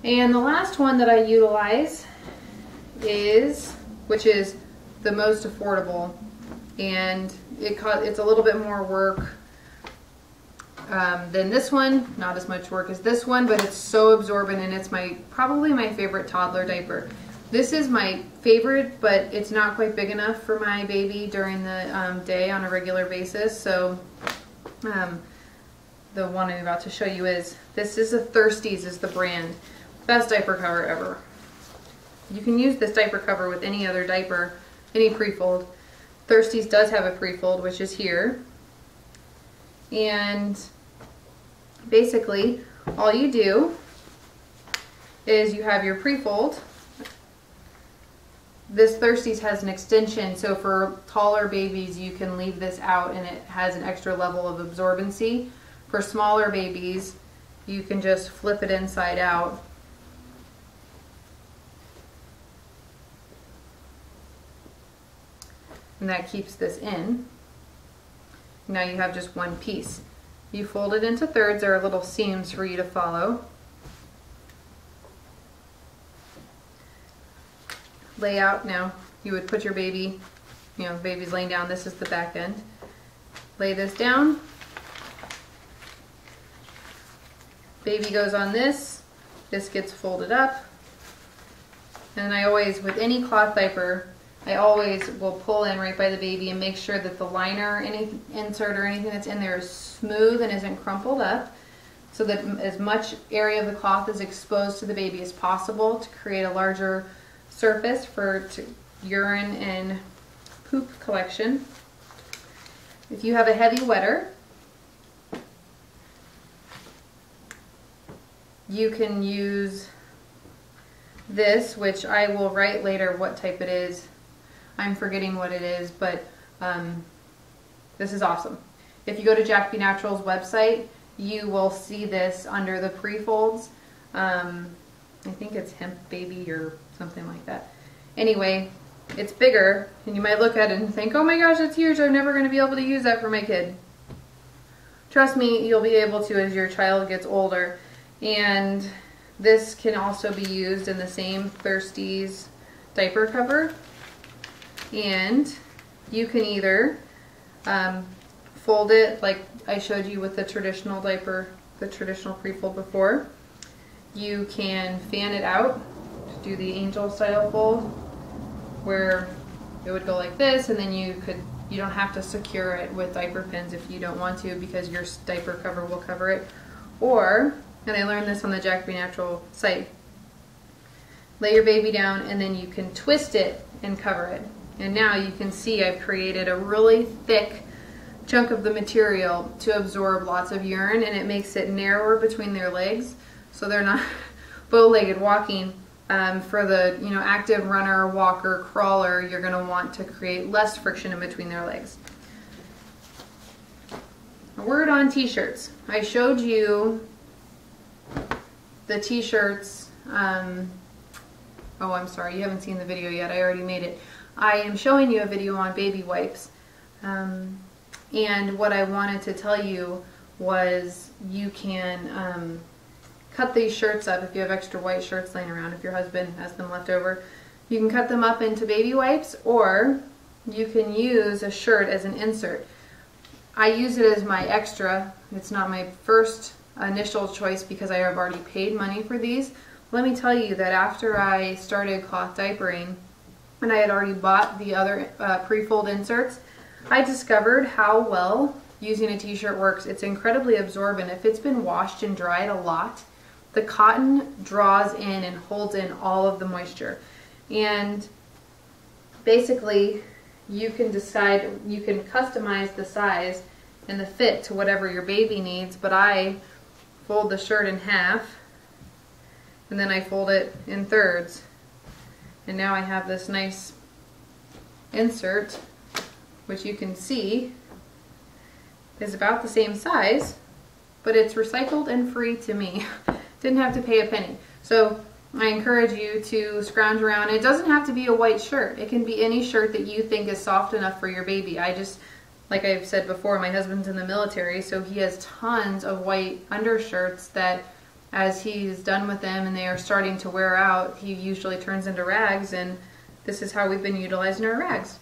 And the last one that I utilize is, which is the most affordable, and it's a little bit more work than this one. Not as much work as this one, but it's so absorbent, and it's probably my favorite toddler diaper. This is my favorite, but it's not quite big enough for my baby during the day on a regular basis. So the one I'm about to show you is, this is a Thirsties is the brand. Best diaper cover ever. You can use this diaper cover with any other diaper, any Prefold. Thirsties does have a Prefold, which is here. And basically, all you do is you have your Prefold. This Thirsties has an extension, so for taller babies you can leave this out and it has an extra level of absorbency. For smaller babies, you can just flip it inside out. And that keeps this in. Now you have just one piece. You fold it into thirds. There are little seams for you to follow. Lay out. Now you would put your baby, baby's laying down. This is the back end. Lay this down. Baby goes on this. This gets folded up. And I always, with any cloth diaper, I always will pull in right by the baby and make sure that the liner, any insert or anything that's in there is smooth and isn't crumpled up, so that as much area of the cloth is exposed to the baby as possible to create a larger surface for urine and poop collection. If you have a heavy wetter, you can use this, which I will write later what type it is. I'm forgetting what it is, but this is awesome. If you go to Jack B Natural's website, you will see this under the Prefolds. I think it's Hemp Baby or something like that. Anyway, it's bigger, and you might look at it and think, oh my gosh, it's huge, I'm never going to be able to use that for my kid. Trust me, you'll be able to as your child gets older. And this can also be used in the same Thirsties diaper cover. And you can either fold it like I showed you with the traditional diaper, the traditional Prefold before. You can fan it out, do the angel style fold, where it would go like this, and then you don't have to secure it with diaper pins if you don't want to, because your diaper cover will cover it. Or, and I learned this on the Jack B Natural site, lay your baby down and then you can twist it and cover it. And now you can see I've created a really thick chunk of the material to absorb lots of urine, and it makes it narrower between their legs, so they're not bow-legged walking. For the active runner, walker, crawler, you're going to want to create less friction in between their legs. A word on t-shirts. I showed you the t-shirts. Oh, I'm sorry, you haven't seen the video yet. I already made it. I am showing you a video on baby wipes. And what I wanted to tell you was you can cut these shirts up if you have extra white shirts laying around, if your husband has them left over. You can cut them up into baby wipes, or you can use a shirt as an insert. I use it as my extra. It's not my first initial choice because I have already paid money for these. Let me tell you that after I started cloth diapering, and I had already bought the other Prefold inserts, I discovered how well using a t-shirt works. It's incredibly absorbent. If it's been washed and dried a lot, the cotton draws in and holds in all of the moisture. And basically, you can decide, you can customize the size and the fit to whatever your baby needs, but I fold the shirt in half, and then I fold it in thirds. And now I have this nice insert, which you can see is about the same size, but it's recycled and free to me. Didn't have to pay a penny. So I encourage you to scrounge around. It doesn't have to be a white shirt. It can be any shirt that you think is soft enough for your baby. Like I've said before, my husband's in the military, so he has tons of white undershirts that as he's done with them and they are starting to wear out, he usually turns into rags, and this is how we've been utilizing our rags.